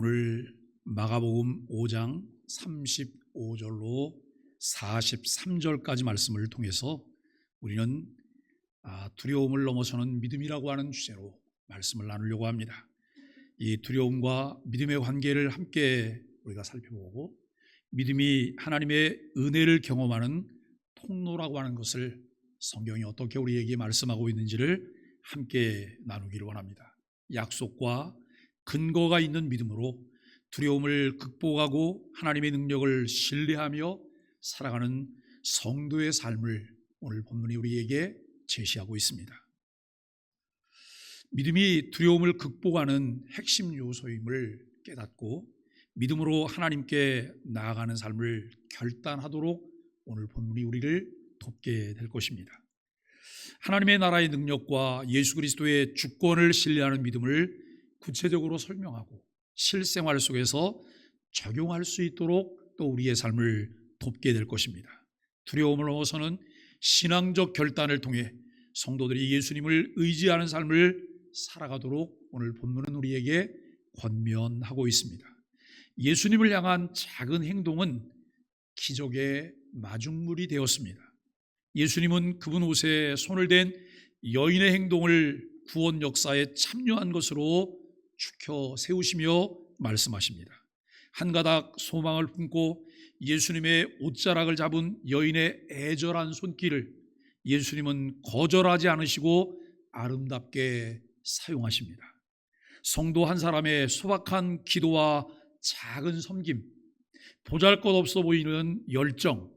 오늘 마가복음 5장 35절로 43절까지 말씀을 통해서 우리는 두려움을 넘어서는 믿음이라고 하는 주제로 말씀을 나누려고 합니다. 이 두려움과 믿음의 관계를 함께 우리가 살펴보고 믿음이 하나님의 은혜를 경험하는 통로라고 하는 것을 성경이 어떻게 우리에게 말씀하고 있는지를 함께 나누기를 원합니다. 약속과 근거가 있는 믿음으로 두려움을 극복하고 하나님의 능력을 신뢰하며 살아가는 성도의 삶을 오늘 본문이 우리에게 제시하고 있습니다. 믿음이 두려움을 극복하는 핵심 요소임을 깨닫고 믿음으로 하나님께 나아가는 삶을 결단하도록 오늘 본문이 우리를 돕게 될 것입니다. 하나님의 나라의 능력과 예수 그리스도의 주권을 신뢰하는 믿음을 구체적으로 설명하고 실생활 속에서 적용할 수 있도록 또 우리의 삶을 돕게 될 것입니다. 두려움을 넘어서는 신앙적 결단을 통해 성도들이 예수님을 의지하는 삶을 살아가도록 오늘 본문은 우리에게 권면하고 있습니다. 예수님을 향한 작은 행동은 기적의 마중물이 되었습니다. 예수님은 그분 옷에 손을 댄 여인의 행동을 구원 역사에 참여한 것으로 추켜 세우시며 말씀하십니다. 한 가닥 소망을 품고 예수님의 옷자락을 잡은 여인의 애절한 손길을 예수님은 거절하지 않으시고 아름답게 사용하십니다. 성도 한 사람의 소박한 기도와 작은 섬김, 보잘것없어 보이는 열정,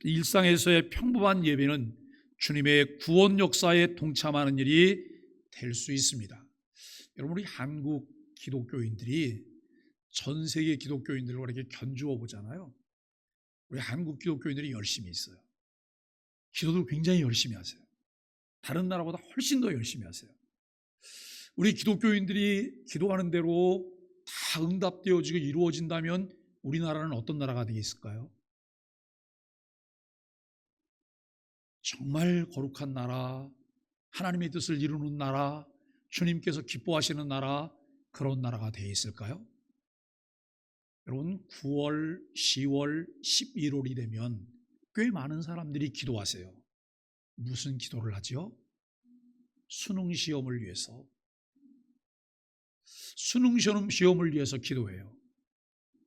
일상에서의 평범한 예배는 주님의 구원 역사에 동참하는 일이 될 수 있습니다. 여러분, 우리 한국 기독교인들이 전 세계 기독교인들과 이렇게 견주어 보잖아요. 우리 한국 기독교인들이 열심히 있어요. 기도도 굉장히 열심히 하세요. 다른 나라보다 훨씬 더 열심히 하세요. 우리 기독교인들이 기도하는 대로 다 응답되어지고 이루어진다면 우리나라는 어떤 나라가 되겠을까요? 정말 거룩한 나라, 하나님의 뜻을 이루는 나라, 주님께서 기뻐하시는 나라, 그런 나라가 되어 있을까요? 여러분, 9월, 10월, 11월이 되면 꽤 많은 사람들이 기도하세요. 무슨 기도를 하죠? 수능 시험을 위해서. 수능 시험을 위해서 기도해요.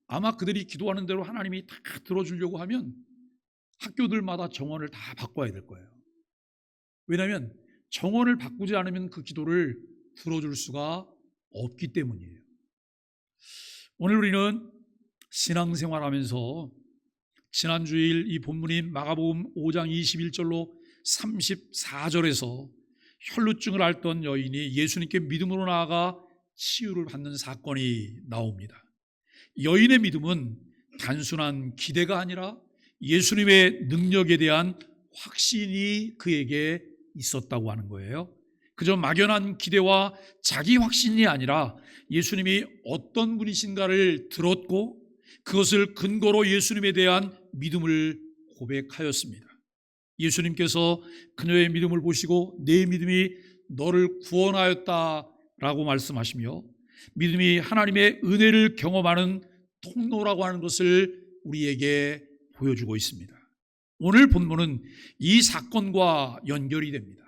아마 그들이 기도하는 대로 하나님이 다 들어주려고 하면 학교들마다 정원을 다 바꿔야 될 거예요. 왜냐하면 정원을 바꾸지 않으면 그 기도를 들어줄 수가 없기 때문이에요. 오늘 우리는 신앙생활하면서 지난주일 이 본문인 마가복음 5장 21절로 34절에서 혈루증을 앓던 여인이 예수님께 믿음으로 나아가 치유를 받는 사건이 나옵니다. 여인의 믿음은 단순한 기대가 아니라 예수님의 능력에 대한 확신이 그에게 있었다고 하는 거예요. 그저 막연한 기대와 자기 확신이 아니라 예수님이 어떤 분이신가를 들었고 그것을 근거로 예수님에 대한 믿음을 고백하였습니다. 예수님께서 그녀의 믿음을 보시고 내 믿음이 너를 구원하였다라고 말씀하시며 믿음이 하나님의 은혜를 경험하는 통로라고 하는 것을 우리에게 보여주고 있습니다. 오늘 본문은 이 사건과 연결이 됩니다.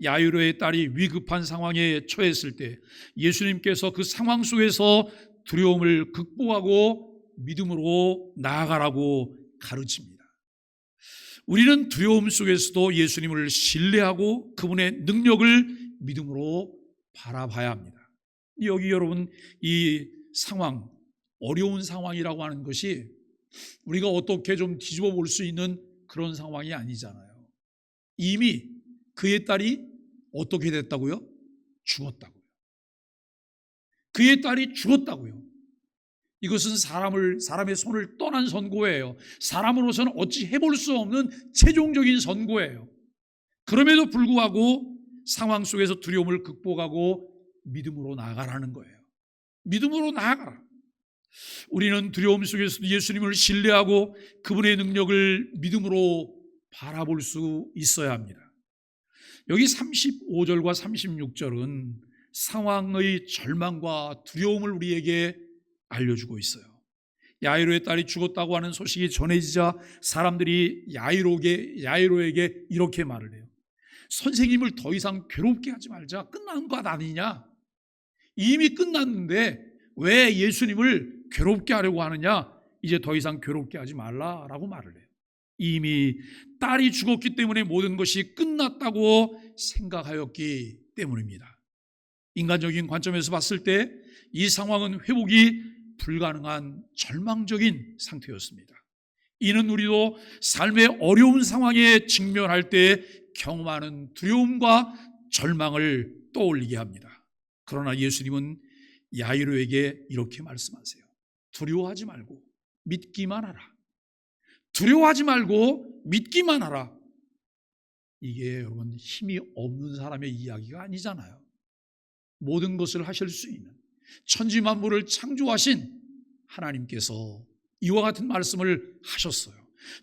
야이로의 딸이 위급한 상황에 처했을 때 예수님께서 그 상황 속에서 두려움을 극복하고 믿음으로 나아가라고 가르칩니다. 우리는 두려움 속에서도 예수님을 신뢰하고 그분의 능력을 믿음으로 바라봐야 합니다. 여기 여러분, 이 상황, 어려운 상황이라고 하는 것이 우리가 어떻게 좀 뒤집어 볼 수 있는 그런 상황이 아니잖아요. 이미 그의 딸이 어떻게 됐다고요? 죽었다고요. 그의 딸이 죽었다고요. 이것은 사람의 손을 떠난 선고예요. 사람으로서는 어찌 해볼 수 없는 최종적인 선고예요. 그럼에도 불구하고 상황 속에서 두려움을 극복하고 믿음으로 나아가라는 거예요. 믿음으로 나아가라. 우리는 두려움 속에서도 예수님을 신뢰하고 그분의 능력을 믿음으로 바라볼 수 있어야 합니다. 여기 35절과 36절은 상황의 절망과 두려움을 우리에게 알려주고 있어요. 야이로의 딸이 죽었다고 하는 소식이 전해지자 사람들이 야이로에게 이렇게 말을 해요. 선생님을 더 이상 괴롭게 하지 말자. 끝난 것 아니냐? 이미 끝났는데 왜 예수님을 괴롭게 하려고 하느냐? 이제 더 이상 괴롭게 하지 말라라고 말을 해요. 이미 딸이 죽었기 때문에 모든 것이 끝났다고 생각하였기 때문입니다. 인간적인 관점에서 봤을 때 이 상황은 회복이 불가능한 절망적인 상태였습니다. 이는 우리도 삶의 어려운 상황에 직면할 때 경험하는 두려움과 절망을 떠올리게 합니다. 그러나 예수님은 야이로에게 이렇게 말씀하세요. 두려워하지 말고 믿기만 하라. 두려워하지 말고 믿기만 하라. 이게 여러분 힘이 없는 사람의 이야기가 아니잖아요. 모든 것을 하실 수 있는 천지만물을 창조하신 하나님께서 이와 같은 말씀을 하셨어요.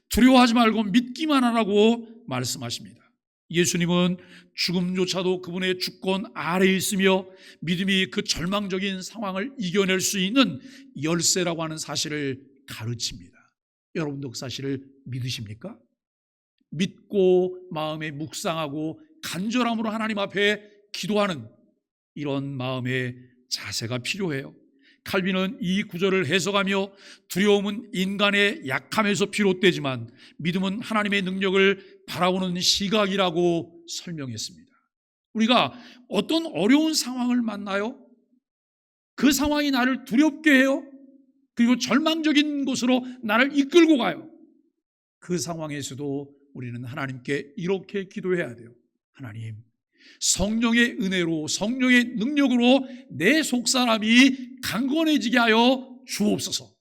두려워하지 말고 믿기만 하라고 말씀하십니다. 예수님은 죽음조차도 그분의 주권 아래에 있으며 믿음이 그 절망적인 상황을 이겨낼 수 있는 열쇠라고 하는 사실을 가르칩니다. 여러분도 그 사실을 믿으십니까? 믿고 마음에 묵상하고 간절함으로 하나님 앞에 기도하는 이런 마음의 자세가 필요해요. 칼빈은 이 구절을 해석하며 두려움은 인간의 약함에서 비롯되지만 믿음은 하나님의 능력을 바라보는 시각이라고 설명했습니다. 우리가 어떤 어려운 상황을 만나요? 그 상황이 나를 두렵게 해요. 그리고 절망적인 곳으로 나를 이끌고 가요. 그 상황에서도 우리는 하나님께 이렇게 기도해야 돼요. 하나님, 성령의 은혜로 성령의 능력으로 내 속사람이 강건해지게 하여 주옵소서.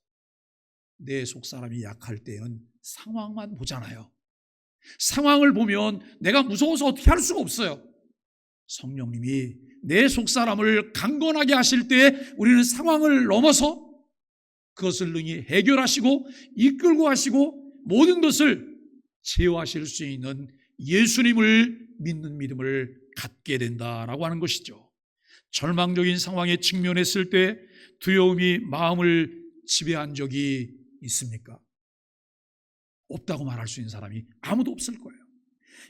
내 속사람이 약할 때는 상황만 보잖아요. 상황을 보면 내가 무서워서 어떻게 할 수가 없어요. 성령님이 내 속사람을 강건하게 하실 때 우리는 상황을 넘어서 그것을 능히 해결하시고 이끌고 가시고 모든 것을 제어하실 수 있는 예수님을 믿는 믿음을 갖게 된다라고 하는 것이죠. 절망적인 상황에 직면했을 때 두려움이 마음을 지배한 적이 있습니까? 없다고 말할 수 있는 사람이 아무도 없을 거예요.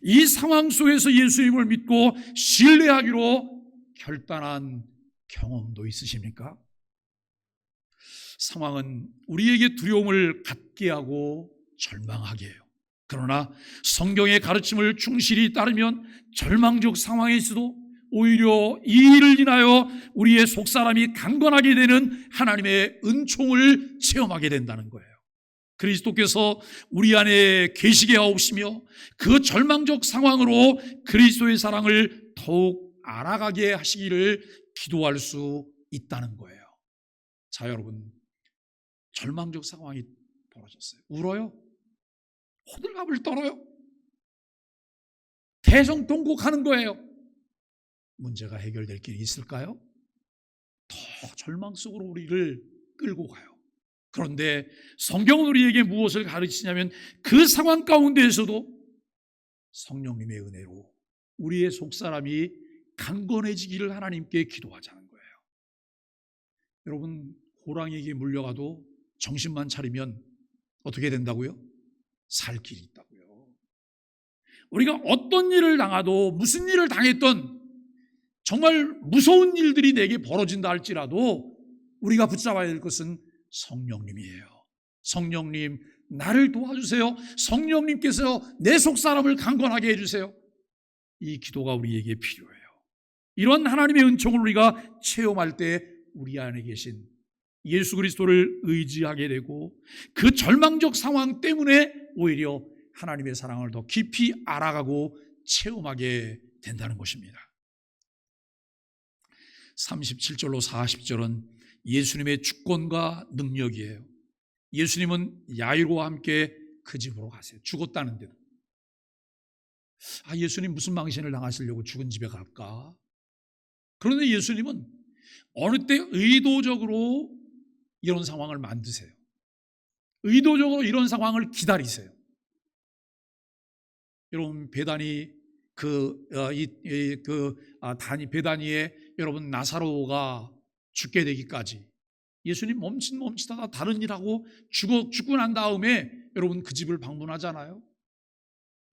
이 상황 속에서 예수님을 믿고 신뢰하기로 결단한 경험도 있으십니까? 상황은 우리에게 두려움을 갖게 하고 절망하게 해요. 그러나 성경의 가르침을 충실히 따르면 절망적 상황에 있어도 오히려 이 일을 인하여 우리의 속사람이 강건하게 되는 하나님의 은총을 체험하게 된다는 거예요. 그리스도께서 우리 안에 계시게 하옵시며 그 절망적 상황으로 그리스도의 사랑을 더욱 알아가게 하시기를 기도할 수 있다는 거예요. 자, 여러분, 절망적 상황이 벌어졌어요. 울어요? 호들갑을 떨어요? 대성통곡하는 거예요. 문제가 해결될 길이 있을까요? 더 절망 속으로 우리를 끌고 가요. 그런데 성경은 우리에게 무엇을 가르치냐면 그 상황 가운데에서도 성령님의 은혜로 우리의 속사람이 강건해지기를 하나님께 기도하자는 거예요. 여러분, 호랑이에게 물려가도 정신만 차리면 어떻게 된다고요? 살 길이 있다고요. 우리가 어떤 일을 당하도 무슨 일을 당했던 정말 무서운 일들이 내게 벌어진다 할지라도 우리가 붙잡아야 될 것은 성령님이에요. 성령님, 나를 도와주세요. 성령님께서 내 속사람을 강건하게 해주세요. 이 기도가 우리에게 필요해요. 이런 하나님의 은총을 우리가 체험할 때 우리 안에 계신 예수 그리스도를 의지하게 되고 그 절망적 상황 때문에 오히려 하나님의 사랑을 더 깊이 알아가고 체험하게 된다는 것입니다. 37절로 40절은 예수님의 주권과 능력이에요. 예수님은 야이로와 함께 그 집으로 가세요. 죽었다는데도. 예수님 무슨 망신을 당하시려고 죽은 집에 갈까? 그런데 예수님은 어느 때 의도적으로 이런 상황을 만드세요. 의도적으로 이런 상황을 기다리세요. 여러분, 베다니 베다니에 여러분 나사로가 죽게 되기까지 예수님 멈칫하다 다른 일하고 죽고 난 다음에 여러분 그 집을 방문하잖아요.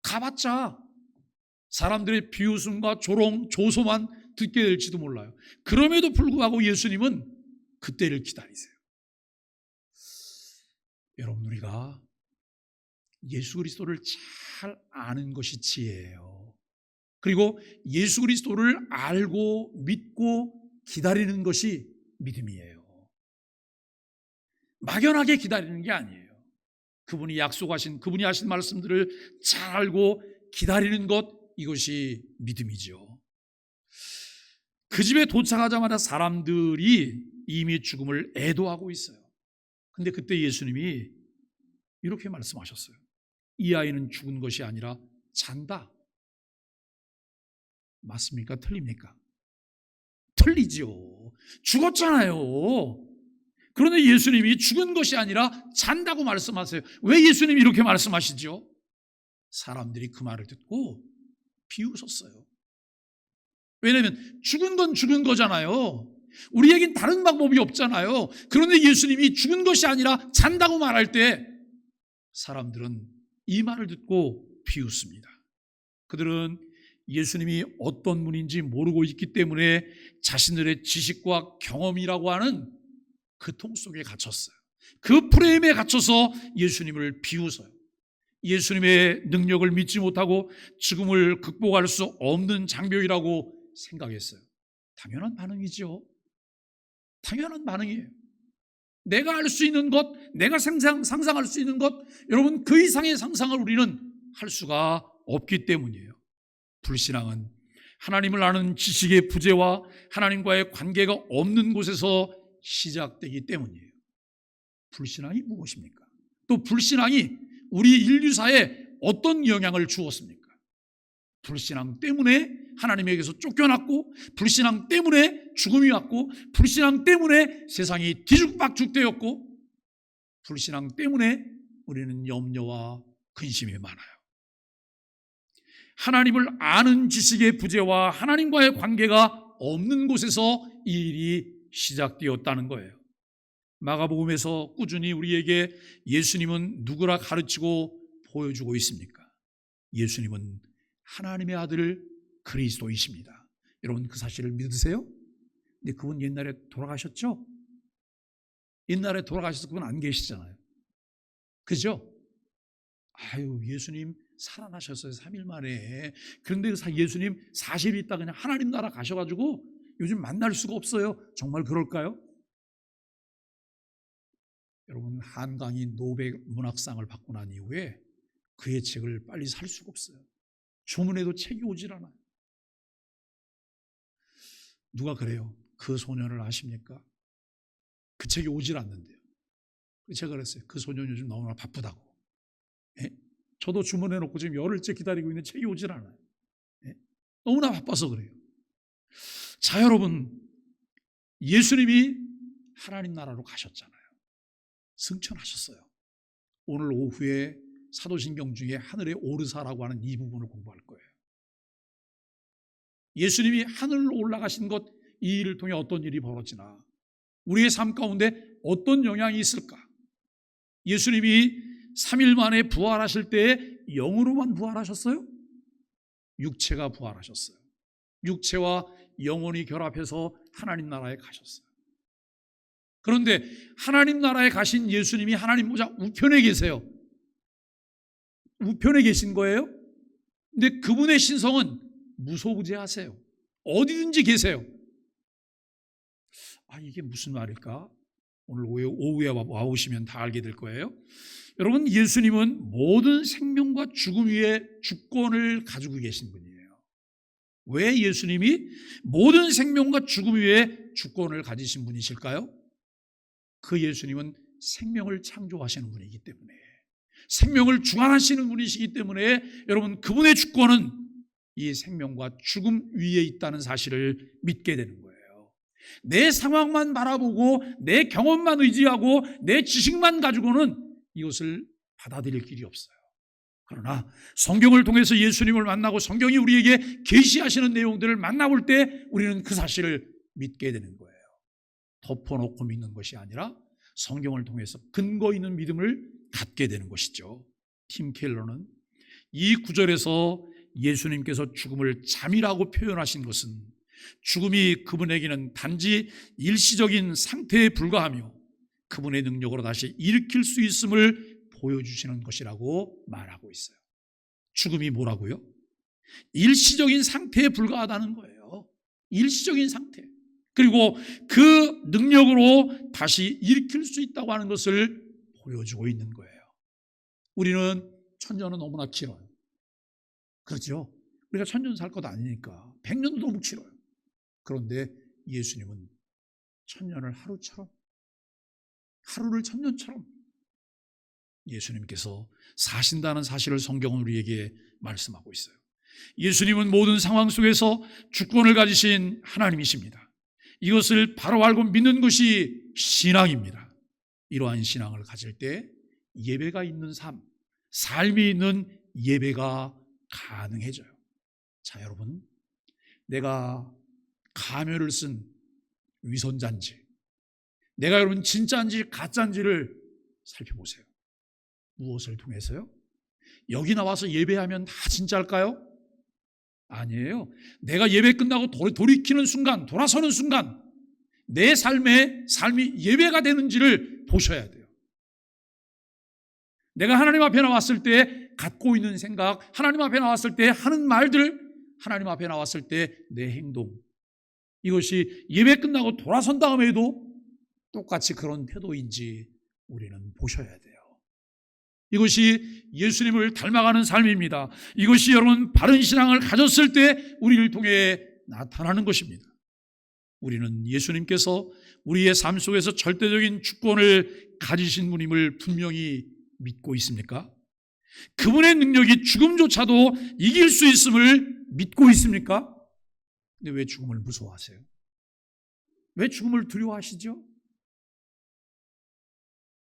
가봤자 사람들의 비웃음과 조롱, 조소만 듣게 될지도 몰라요. 그럼에도 불구하고 예수님은 그때를 기다리세요. 여러분, 우리가 예수 그리스도를 잘 아는 것이 지혜예요. 그리고 예수 그리스도를 알고 믿고 기다리는 것이 믿음이에요. 막연하게 기다리는 게 아니에요. 그분이 하신 말씀들을 잘 알고 기다리는 것, 이것이 믿음이죠. 그 집에 도착하자마자 사람들이 이미 죽음을 애도하고 있어요. 근데 그때 예수님이 이렇게 말씀하셨어요. 이 아이는 죽은 것이 아니라 잔다. 맞습니까? 틀립니까? 틀리죠. 죽었잖아요. 그런데 예수님이 죽은 것이 아니라 잔다고 말씀하세요. 왜 예수님이 이렇게 말씀하시죠? 사람들이 그 말을 듣고 비웃었어요. 왜냐하면 죽은 건 죽은 거잖아요. 우리에겐 다른 방법이 없잖아요. 그런데 예수님이 죽은 것이 아니라 잔다고 말할 때 사람들은 이 말을 듣고 비웃습니다. 그들은 예수님이 어떤 분인지 모르고 있기 때문에 자신들의 지식과 경험이라고 하는 그 통 속에 갇혔어요. 그 프레임에 갇혀서 예수님을 비웃어요. 예수님의 능력을 믿지 못하고 죽음을 극복할 수 없는 장벽이라고 생각했어요. 당연한 반응이죠. 당연한 반응이에요. 내가 알 수 있는 것, 내가 상상할 수 있는 것, 여러분 그 이상의 상상을 우리는 할 수가 없기 때문이에요. 불신앙은 하나님을 아는 지식의 부재와 하나님과의 관계가 없는 곳에서 시작되기 때문이에요. 불신앙이 무엇입니까? 또 불신앙이 우리 인류사에 어떤 영향을 주었습니까? 불신앙 때문에 하나님에게서 쫓겨났고, 불신앙 때문에 죽음이 왔고, 불신앙 때문에 세상이 뒤죽박죽되었고, 불신앙 때문에 우리는 염려와 근심이 많아요. 하나님을 아는 지식의 부재와 하나님과의 관계가 없는 곳에서 이 일이 시작되었다는 거예요. 마가복음에서 꾸준히 우리에게 예수님은 누구라 가르치고 보여주고 있습니까? 예수님은 하나님의 아들 그리스도이십니다. 여러분 그 사실을 믿으세요? 근데 그분 옛날에 돌아가셨죠? 옛날에 돌아가셔서 그분 안 계시잖아요. 그죠? 예수님 살아나셨어요. 3일 만에. 그런데 예수님 40일 있다 그냥 하나님 나라 가셔가지고 요즘 만날 수가 없어요. 정말 그럴까요? 여러분 한강이 노벨 문학상을 받고 난 이후에 그의 책을 빨리 살 수가 없어요. 주문해도 책이 오질 않아요. 누가 그래요? 그 소년을 아십니까? 그 책이 오질 않는데요. 제가 그랬어요. 그 소년 요즘 너무나 바쁘다고. 예? 저도 주문해놓고 지금 열흘째 기다리고 있는데 책이 오질 않아요. 예? 너무나 바빠서 그래요. 자, 여러분 예수님이 하나님 나라로 가셨잖아요. 승천하셨어요. 오늘 오후에 사도신경 중에 하늘에 오르사라고 하는 이 부분을 공부할 거예요. 예수님이 하늘로 올라가신 것, 이 일을 통해 어떤 일이 벌어지나, 우리의 삶 가운데 어떤 영향이 있을까? 예수님이 3일 만에 부활하실 때에 영으로만 부활하셨어요? 육체가 부활하셨어요. 육체와 영혼이 결합해서 하나님 나라에 가셨어요. 그런데 하나님 나라에 가신 예수님이 하나님 보좌 우편에 계세요. 우편에 계신 거예요. 근데 그분의 신성은 무소부재하세요. 어디든지 계세요. 이게 무슨 말일까? 오늘 오후에 와보시면 다 알게 될 거예요. 여러분 예수님은 모든 생명과 죽음 위에 주권을 가지고 계신 분이에요. 왜 예수님이 모든 생명과 죽음 위에 주권을 가지신 분이실까요? 그 예수님은 생명을 창조하시는 분이기 때문에, 생명을 주관하시는 분이시기 때문에 여러분 그분의 주권은 이 생명과 죽음 위에 있다는 사실을 믿게 되는 거예요. 내 상황만 바라보고 내 경험만 의지하고 내 지식만 가지고는 이것을 받아들일 길이 없어요. 그러나 성경을 통해서 예수님을 만나고 성경이 우리에게 계시하시는 내용들을 만나볼 때 우리는 그 사실을 믿게 되는 거예요. 덮어놓고 믿는 것이 아니라 성경을 통해서 근거 있는 믿음을 갖게 되는 것이죠. 팀 켈러는 이 구절에서 예수님께서 죽음을 잠이라고 표현하신 것은 죽음이 그분에게는 단지 일시적인 상태에 불과하며 그분의 능력으로 다시 일으킬 수 있음을 보여주시는 것이라고 말하고 있어요. 죽음이 뭐라고요? 일시적인 상태에 불과하다는 거예요. 일시적인 상태. 그리고 그 능력으로 다시 일으킬 수 있다고 하는 것을 보여주고 있는 거예요. 우리는 천년은 너무나 길어요. 그렇죠? 우리가 천년 살 것 아니니까 100년도 너무 길어요. 그런데 예수님은 천년을 하루처럼, 하루를 천년처럼 예수님께서 사신다는 사실을 성경은 우리에게 말씀하고 있어요. 예수님은 모든 상황 속에서 주권을 가지신 하나님이십니다. 이것을 바로 알고 믿는 것이 신앙입니다. 이러한 신앙을 가질 때 예배가 있는 삶, 삶이 있는 예배가 가능해져요. 자, 여러분, 내가 가면을 쓴 위선자인지, 내가 여러분 진짜인지 가짜인지를 살펴보세요. 무엇을 통해서요? 여기 나와서 예배하면 다 진짜일까요? 아니에요. 내가 예배 끝나고 돌이키는 순간, 돌아서는 순간 내 삶이 예배가 되는지를 보셔야 돼요. 내가 하나님 앞에 나왔을 때 갖고 있는 생각, 하나님 앞에 나왔을 때 하는 말들, 하나님 앞에 나왔을 때 내 행동, 이것이 예배 끝나고 돌아선 다음에도 똑같이 그런 태도인지 우리는 보셔야 돼요. 이것이 예수님을 닮아가는 삶입니다. 이것이 여러분 바른 신앙을 가졌을 때 우리를 통해 나타나는 것입니다. 우리는 예수님께서 우리의 삶 속에서 절대적인 주권을 가지신 분임을 분명히 믿고 있습니까? 그분의 능력이 죽음조차도 이길 수 있음을 믿고 있습니까? 근데 왜 죽음을 무서워하세요? 왜 죽음을 두려워하시죠?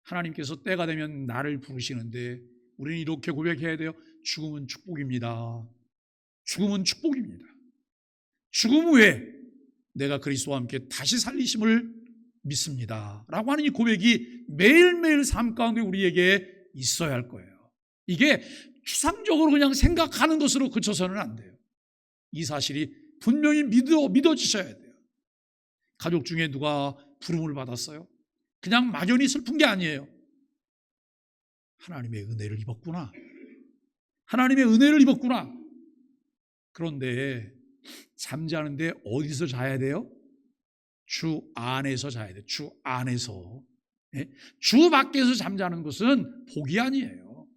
하나님께서 때가 되면 나를 부르시는데 우리는 이렇게 고백해야 돼요. 죽음은 축복입니다. 죽음은 축복입니다. 죽음 후에 내가 그리스도와 함께 다시 살리심을 믿습니다 라고 하는 이 고백이 매일매일 삶 가운데 우리에게 있어야 할 거예요. 이게 추상적으로 그냥 생각하는 것으로 그쳐서는 안 돼요. 이 사실이 분명히 믿어지셔야 돼요. 가족 중에 누가 부름을 받았어요? 그냥 막연히 슬픈 게 아니에요. 하나님의 은혜를 입었구나. 하나님의 은혜를 입었구나. 그런데 잠자는데 어디서 자야 돼요? 주 안에서 자야 돼요. 주 안에서. 주 밖에서 잠자는 것은 복이 아니에요.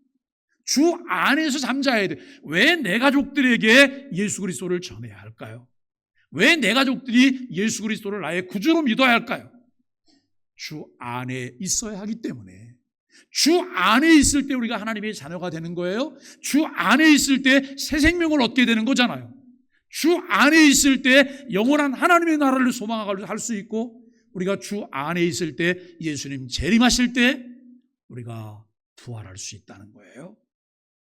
주 안에서 잠자야 돼요. 왜 내 가족들에게 예수 그리스도를 전해야 할까요? 왜 내 가족들이 예수 그리스도를 나의 구주로 믿어야 할까요? 주 안에 있어야 하기 때문에. 주 안에 있을 때 우리가 하나님의 자녀가 되는 거예요. 주 안에 있을 때 새 생명을 얻게 되는 거잖아요. 주 안에 있을 때 영원한 하나님의 나라를 소망하고 할 수 있고, 우리가 주 안에 있을 때 예수님 재림하실 때 우리가 부활할 수 있다는 거예요.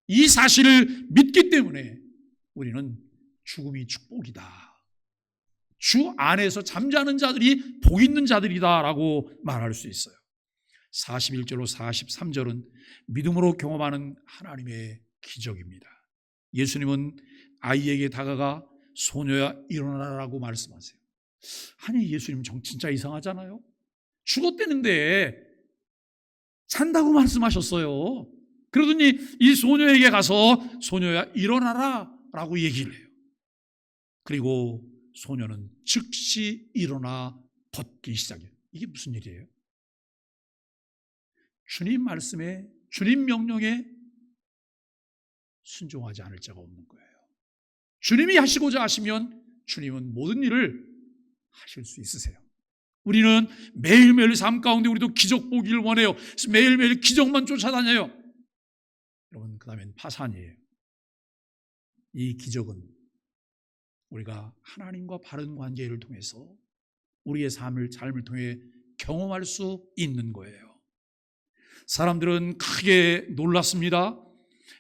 이 사실을 믿기 때문에 우리는 죽음이 축복이다, 주 안에서 잠자는 자들이 복 있는 자들이다라고 말할 수 있어요. 41절로 43절은 믿음으로 경험하는 하나님의 기적입니다. 예수님은 아이에게 다가가 소녀야 일어나라고 말씀하세요. 아니, 예수님 진짜 이상하잖아요. 죽었대는데 산다고 말씀하셨어요. 그러더니 이 소녀에게 가서 소녀야 일어나라 라고 얘기를 해요. 그리고 소녀는 즉시 일어나 걷기 시작해요. 이게 무슨 일이에요? 주님 말씀에, 주님 명령에 순종하지 않을 자가 없는 거예요. 주님이 하시고자 하시면 주님은 모든 일을 하실 수 있으세요. 우리는 매일매일 삶 가운데 우리도 기적 보기를 원해요. 매일매일 기적만 쫓아다녀요. 여러분, 그 다음엔 파산이에요. 이 기적은 우리가 하나님과 바른 관계를 통해서 우리의 삶을 통해 경험할 수 있는 거예요. 사람들은 크게 놀랐습니다.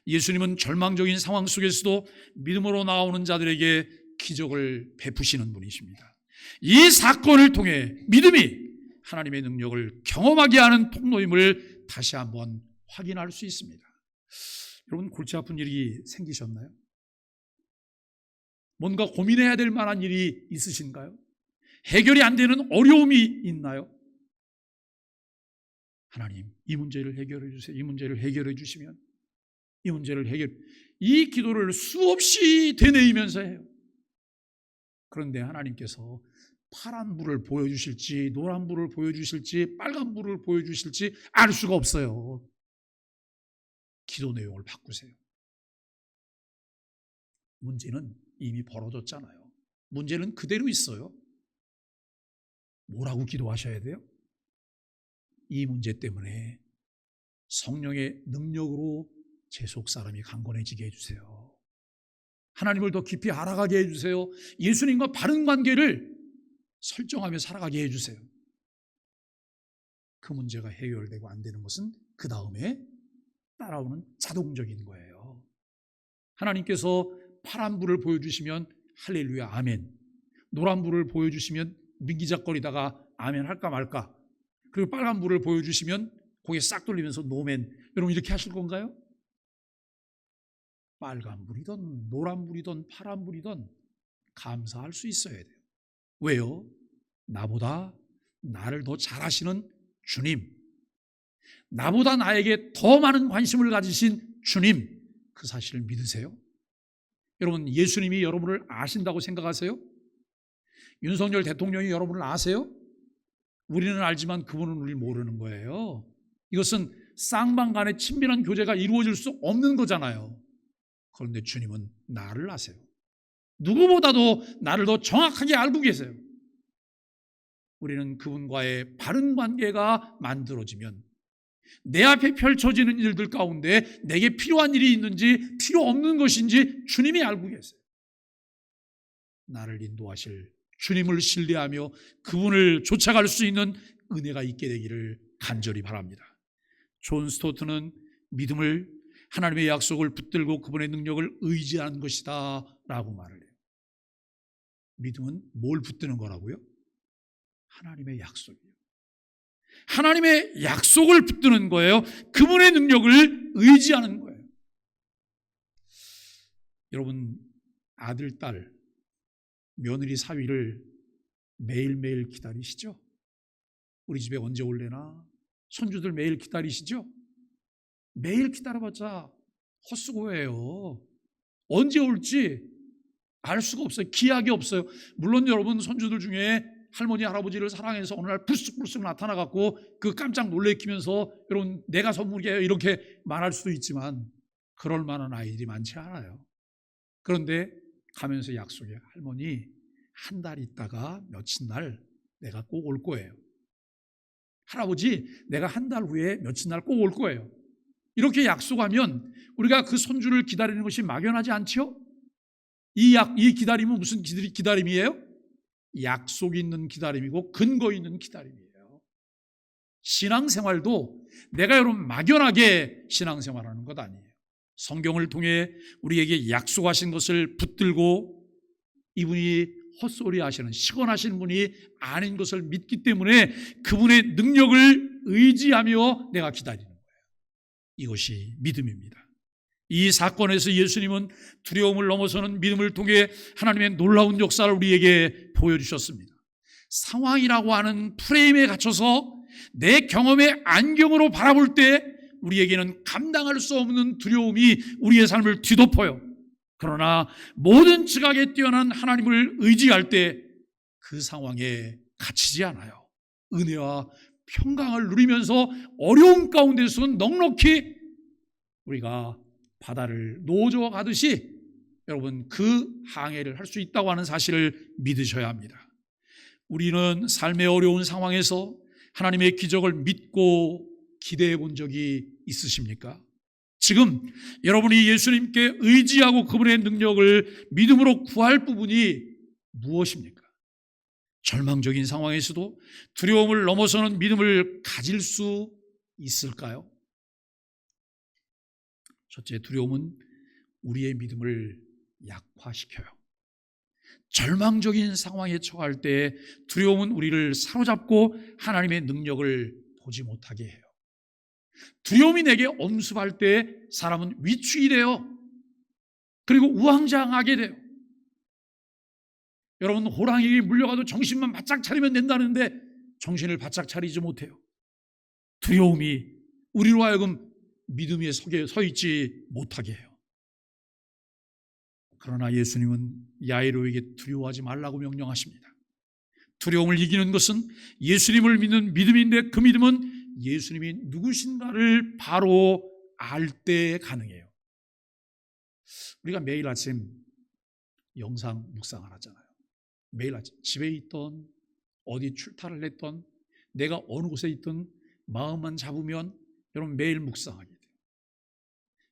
예수님은 절망적인 상황 속에서도 믿음으로 나오는 자들에게 기적을 베푸시는 분이십니다. 이 사건을 통해 믿음이 하나님의 능력을 경험하게 하는 통로임을 다시 한번 확인할 수 있습니다. 여러분, 골치 아픈 일이 생기셨나요? 뭔가 고민해야 될 만한 일이 있으신가요? 해결이 안 되는 어려움이 있나요? 하나님, 이 문제를 해결해 주세요. 이 문제를 해결해 주시면, 이 기도를 수없이 되뇌이면서 해요. 그런데 하나님께서 파란 불을 보여주실지 노란 불을 보여주실지 빨간 불을 보여주실지 알 수가 없어요. 기도 내용을 바꾸세요. 문제는 이미 벌어졌잖아요. 문제는 그대로 있어요. 뭐라고 기도하셔야 돼요? 이 문제 때문에 성령의 능력으로 제 속 사람이 강건해지게 해주세요. 하나님을 더 깊이 알아가게 해주세요. 예수님과 바른 관계를 설정하며 살아가게 해주세요. 그 문제가 해결되고 안 되는 것은 그 다음에 따라오는 자동적인 거예요. 하나님께서 파란 불을 보여주시면 할렐루야 아멘, 노란 불을 보여주시면 민기작거리다가 아멘 할까 말까, 그리고 빨간 불을 보여주시면 고개 싹 돌리면서 노멘. 여러분, 이렇게 하실 건가요? 빨간 불이든 노란 불이든 파란 불이든 감사할 수 있어야 돼요. 왜요? 나보다 나를 더 잘 아시는 주님, 나보다 나에게 더 많은 관심을 가지신 주님, 그 사실을 믿으세요? 여러분, 예수님이 여러분을 아신다고 생각하세요? 윤석열 대통령이 여러분을 아세요? 우리는 알지만 그분은 우리를 모르는 거예요. 이것은 쌍방 간의 친밀한 교제가 이루어질 수 없는 거잖아요. 그런데 주님은 나를 아세요. 누구보다도 나를 더 정확하게 알고 계세요. 우리는 그분과의 바른 관계가 만들어지면 내 앞에 펼쳐지는 일들 가운데 내게 필요한 일이 있는지 필요 없는 것인지 주님이 알고 계세요. 나를 인도하실 주님을 신뢰하며 그분을 쫓아갈 수 있는 은혜가 있게 되기를 간절히 바랍니다. 존 스토트는 믿음을 하나님의 약속을 붙들고 그분의 능력을 의지하는 것이다 라고 말을 해요. 믿음은 뭘 붙드는 거라고요? 하나님의 약속이에요. 하나님의 약속을 붙드는 거예요. 그분의 능력을 의지하는 거예요. 여러분, 아들, 딸, 며느리 사위를 매일매일 기다리시죠? 우리 집에 언제 올래나? 손주들 매일 기다리시죠? 매일 기다려봤자 헛수고예요. 언제 올지 알 수가 없어요. 기약이 없어요. 물론 여러분, 손주들 중에 할머니 할아버지를 사랑해서 어느 날 불쑥불쑥 나타나갖고 그 깜짝 놀래키면서 여러분 내가 선물이에요 이렇게 말할 수도 있지만 그럴 만한 아이들이 많지 않아요. 그런데 가면서 약속해요. 할머니, 한 달 있다가 며칠 날 내가 꼭 올 거예요. 할아버지, 내가 한 달 후에 며칠 날 꼭 올 거예요. 이렇게 약속하면 우리가 그 손주를 기다리는 것이 막연하지 않죠? 이 기다림은 무슨 기다림이에요? 약속 있는 기다림이고 근거 있는 기다림이에요. 신앙생활도 내가 여러분 막연하게 신앙생활하는 것 아니에요. 성경을 통해 우리에게 약속하신 것을 붙들고 이분이 헛소리 하시는 시건하시는 분이 아닌 것을 믿기 때문에 그분의 능력을 의지하며 내가 기다리는 거예요. 이것이 믿음입니다. 이 사건에서 예수님은 두려움을 넘어서는 믿음을 통해 하나님의 놀라운 역사를 우리에게 보여주셨습니다. 상황이라고 하는 프레임에 갇혀서 내 경험의 안경으로 바라볼 때 우리에게는 감당할 수 없는 두려움이 우리의 삶을 뒤덮어요. 그러나 모든 지각에 뛰어난 하나님을 의지할 때 그 상황에 갇히지 않아요. 은혜와 평강을 누리면서 어려움 가운데서는 넉넉히 우리가 바다를 노저어 가듯이 여러분 그 항해를 할 수 있다고 하는 사실을 믿으셔야 합니다. 우리는 삶의 어려운 상황에서 하나님의 기적을 믿고 기대해 본 적이 있으십니까? 지금 여러분이 예수님께 의지하고 그분의 능력을 믿음으로 구할 부분이 무엇입니까? 절망적인 상황에서도 두려움을 넘어서는 믿음을 가질 수 있을까요? 첫째, 두려움은 우리의 믿음을 약화시켜요. 절망적인 상황에 처할 때 두려움은 우리를 사로잡고 하나님의 능력을 보지 못하게 해요. 두려움이 내게 엄습할 때 사람은 위축이 돼요. 그리고 우왕좌왕하게 돼요. 여러분, 호랑이에게 물려가도 정신만 바짝 차리면 된다는데 정신을 바짝 차리지 못해요. 두려움이 우리로 하여금 믿음 위에 서 있지 못하게 해요. 그러나 예수님은 야이로에게 두려워하지 말라고 명령하십니다. 두려움을 이기는 것은 예수님을 믿는 믿음인데, 그 믿음은 예수님이 누구신가를 바로 알 때 가능해요. 우리가 매일 아침 영상 묵상을 하잖아요. 매일 아침 집에 있던 어디 출타를 했던 내가 어느 곳에 있든 마음만 잡으면 여러분 매일 묵상하게 돼요.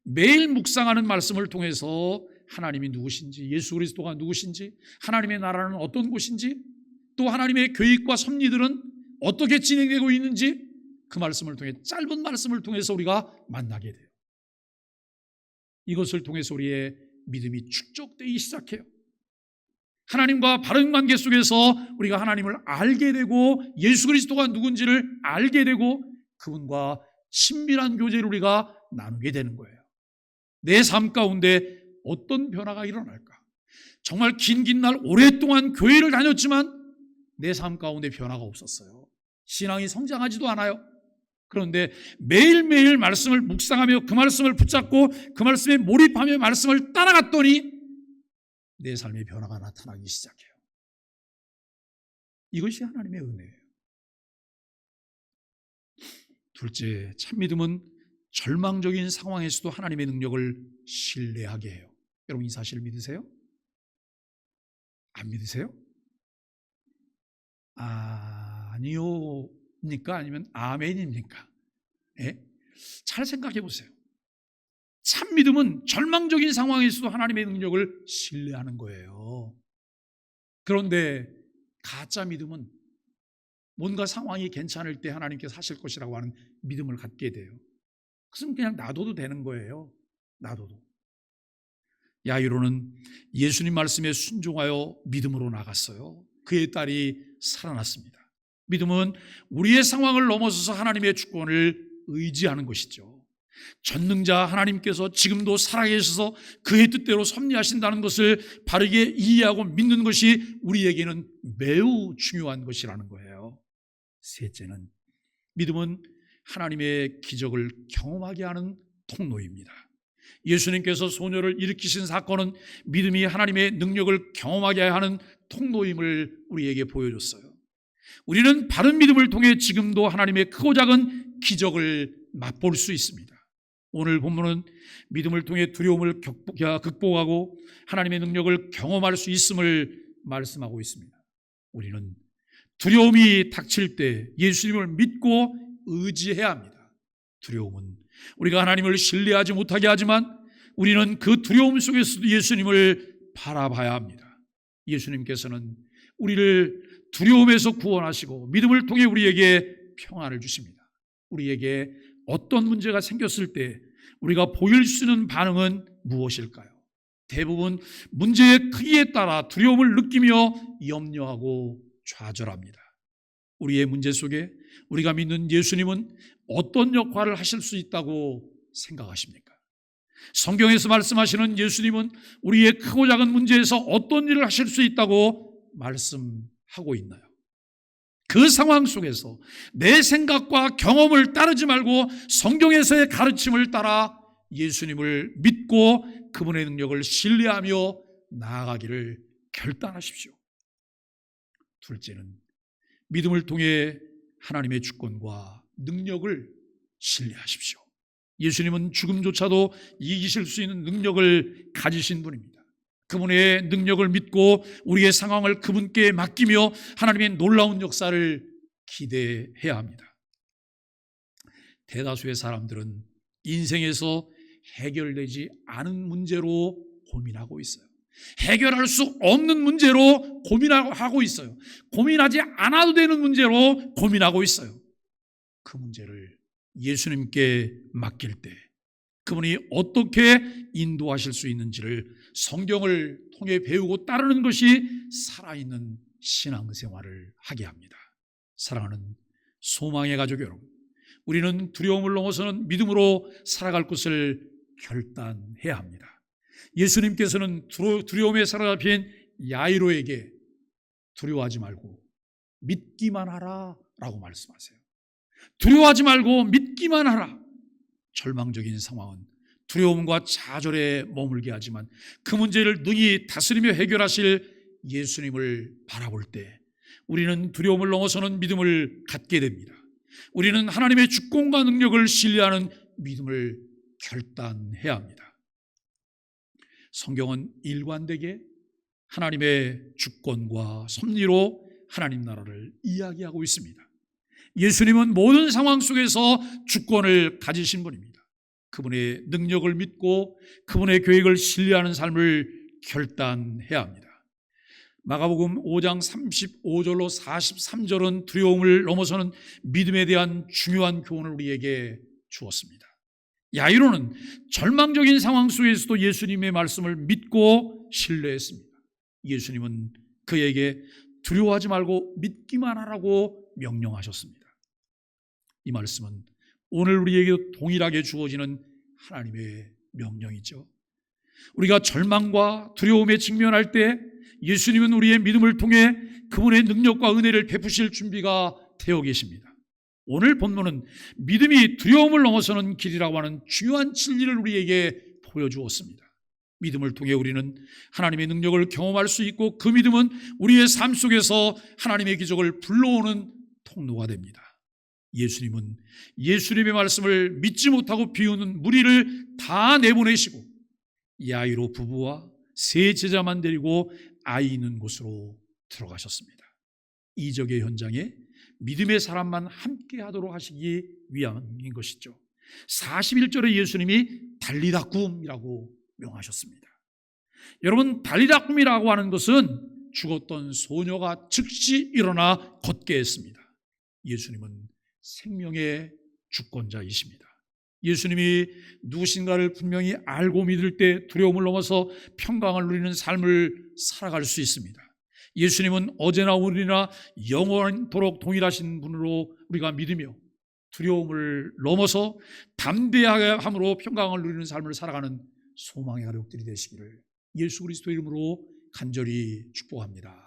매일 묵상하는 말씀을 통해서 하나님이 누구신지, 예수 그리스도가 누구신지, 하나님의 나라는 어떤 곳인지, 또 하나님의 계획과 섭리들은 어떻게 진행되고 있는지, 그 말씀을 통해, 짧은 말씀을 통해서 우리가 만나게 돼요. 이것을 통해서 우리의 믿음이 축적되기 시작해요. 하나님과 바른 관계 속에서 우리가 하나님을 알게 되고 예수 그리스도가 누군지를 알게 되고 그분과 친밀한 교제를 우리가 나누게 되는 거예요. 내 삶 가운데 어떤 변화가 일어날까? 정말 긴 날 오랫동안 교회를 다녔지만 내 삶 가운데 변화가 없었어요. 신앙이 성장하지도 않아요. 그런데 매일매일 말씀을 묵상하며 그 말씀을 붙잡고 그 말씀에 몰입하며 말씀을 따라갔더니 내 삶의 변화가 나타나기 시작해요. 이것이 하나님의 은혜예요. 둘째, 참믿음은 절망적인 상황에서도 하나님의 능력을 신뢰하게 해요. 여러분, 이 사실을 믿으세요? 안 믿으세요? 아니요입니까? 아니면 아멘입니까? 예? 잘 생각해 보세요. 참 믿음은 절망적인 상황에서도 하나님의 능력을 신뢰하는 거예요. 그런데 가짜 믿음은 뭔가 상황이 괜찮을 때 하나님께서 하실 것이라고 하는 믿음을 갖게 돼요. 그것은 그냥 놔둬도 되는 거예요. 놔둬도. 야이로는 예수님 말씀에 순종하여 믿음으로 나갔어요. 그의 딸이 살아났습니다. 믿음은 우리의 상황을 넘어서서 하나님의 주권을 의지하는 것이죠. 전능자 하나님께서 지금도 살아계셔서 그의 뜻대로 섭리하신다는 것을 바르게 이해하고 믿는 것이 우리에게는 매우 중요한 것이라는 거예요. 셋째는, 믿음은 하나님의 기적을 경험하게 하는 통로입니다. 예수님께서 소녀를 일으키신 사건은 믿음이 하나님의 능력을 경험하게 하는 통로임을 우리에게 보여줬어요. 우리는 바른 믿음을 통해 지금도 하나님의 크고 작은 기적을 맛볼 수 있습니다. 오늘 본문은 믿음을 통해 두려움을 극복하고 하나님의 능력을 경험할 수 있음을 말씀하고 있습니다. 우리는 두려움이 닥칠 때 예수님을 믿고 의지해야 합니다. 두려움은 우리가 하나님을 신뢰하지 못하게 하지만 우리는 그 두려움 속에서도 예수님을 바라봐야 합니다. 예수님께서는 우리를 두려움에서 구원하시고 믿음을 통해 우리에게 평안을 주십니다. 우리에게 어떤 문제가 생겼을 때 우리가 보일 수 있는 반응은 무엇일까요? 대부분 문제의 크기에 따라 두려움을 느끼며 염려하고 좌절합니다. 우리의 문제 속에 우리가 믿는 예수님은 어떤 역할을 하실 수 있다고 생각하십니까? 성경에서 말씀하시는 예수님은 우리의 크고 작은 문제에서 어떤 일을 하실 수 있다고 말씀하고 있나요? 그 상황 속에서 내 생각과 경험을 따르지 말고 성경에서의 가르침을 따라 예수님을 믿고 그분의 능력을 신뢰하며 나아가기를 결단하십시오. 둘째는, 믿음을 통해 하나님의 주권과 능력을 신뢰하십시오. 예수님은 죽음조차도 이기실 수 있는 능력을 가지신 분입니다. 그분의 능력을 믿고 우리의 상황을 그분께 맡기며 하나님의 놀라운 역사를 기대해야 합니다. 대다수의 사람들은 인생에서 해결되지 않은 문제로 고민하고 있어요. 해결할 수 없는 문제로 고민하고 있어요. 고민하지 않아도 되는 문제로 고민하고 있어요. 그 문제를 예수님께 맡길 때 그분이 어떻게 인도하실 수 있는지를 성경을 통해 배우고 따르는 것이 살아있는 신앙생활을 하게 합니다. 사랑하는 소망의 가족 여러분, 우리는 두려움을 넘어서는 믿음으로 살아갈 것을 결단해야 합니다. 예수님께서는 두려움에 사로잡힌 야이로에게 두려워하지 말고 믿기만 하라 라고 말씀하세요. 두려워하지 말고 믿기만 하라. 절망적인 상황은 두려움과 좌절에 머물게 하지만 그 문제를 능히 다스리며 해결하실 예수님을 바라볼 때 우리는 두려움을 넘어서는 믿음을 갖게 됩니다. 우리는 하나님의 주권과 능력을 신뢰하는 믿음을 결단해야 합니다. 성경은 일관되게 하나님의 주권과 섭리로 하나님 나라를 이야기하고 있습니다. 예수님은 모든 상황 속에서 주권을 가지신 분입니다. 그분의 능력을 믿고 그분의 계획을 신뢰하는 삶을 결단해야 합니다. 마가복음 5장 35절로 43절은 두려움을 넘어서는 믿음에 대한 중요한 교훈을 우리에게 주었습니다. 야이로는 절망적인 상황 속에서도 예수님의 말씀을 믿고 신뢰했습니다. 예수님은 그에게 두려워하지 말고 믿기만 하라고 명령하셨습니다. 이 말씀은 오늘 우리에게 동일하게 주어지는 하나님의 명령이죠. 우리가 절망과 두려움에 직면할 때 예수님은 우리의 믿음을 통해 그분의 능력과 은혜를 베푸실 준비가 되어 계십니다. 오늘 본문은 믿음이 두려움을 넘어서는 길이라고 하는 중요한 진리를 우리에게 보여주었습니다. 믿음을 통해 우리는 하나님의 능력을 경험할 수 있고 그 믿음은 우리의 삶 속에서 하나님의 기적을 불러오는 통로가 됩니다. 예수님은 예수님의 말씀을 믿지 못하고 비우는 무리를 다 내보내시고 야이로 부부와 세 제자만 데리고 아이 있는 곳으로 들어가셨습니다. 이적의 현장에 믿음의 사람만 함께 하도록 하시기 위함인 것이죠. 41절에 예수님이 달리다쿰이라고 명하셨습니다. 여러분, 달리다쿰이라고 하는 것은 죽었던 소녀가 즉시 일어나 걷게 했습니다. 예수님은 생명의 주권자이십니다. 예수님이 누구신가를 분명히 알고 믿을 때 두려움을 넘어서 평강을 누리는 삶을 살아갈 수 있습니다. 예수님은 어제나 오늘이나 영원토록 동일하신 분으로 우리가 믿으며 두려움을 넘어서 담대함으로 평강을 누리는 삶을 살아가는 소망의 가족들이 되시기를 예수 그리스도 이름으로 간절히 축복합니다.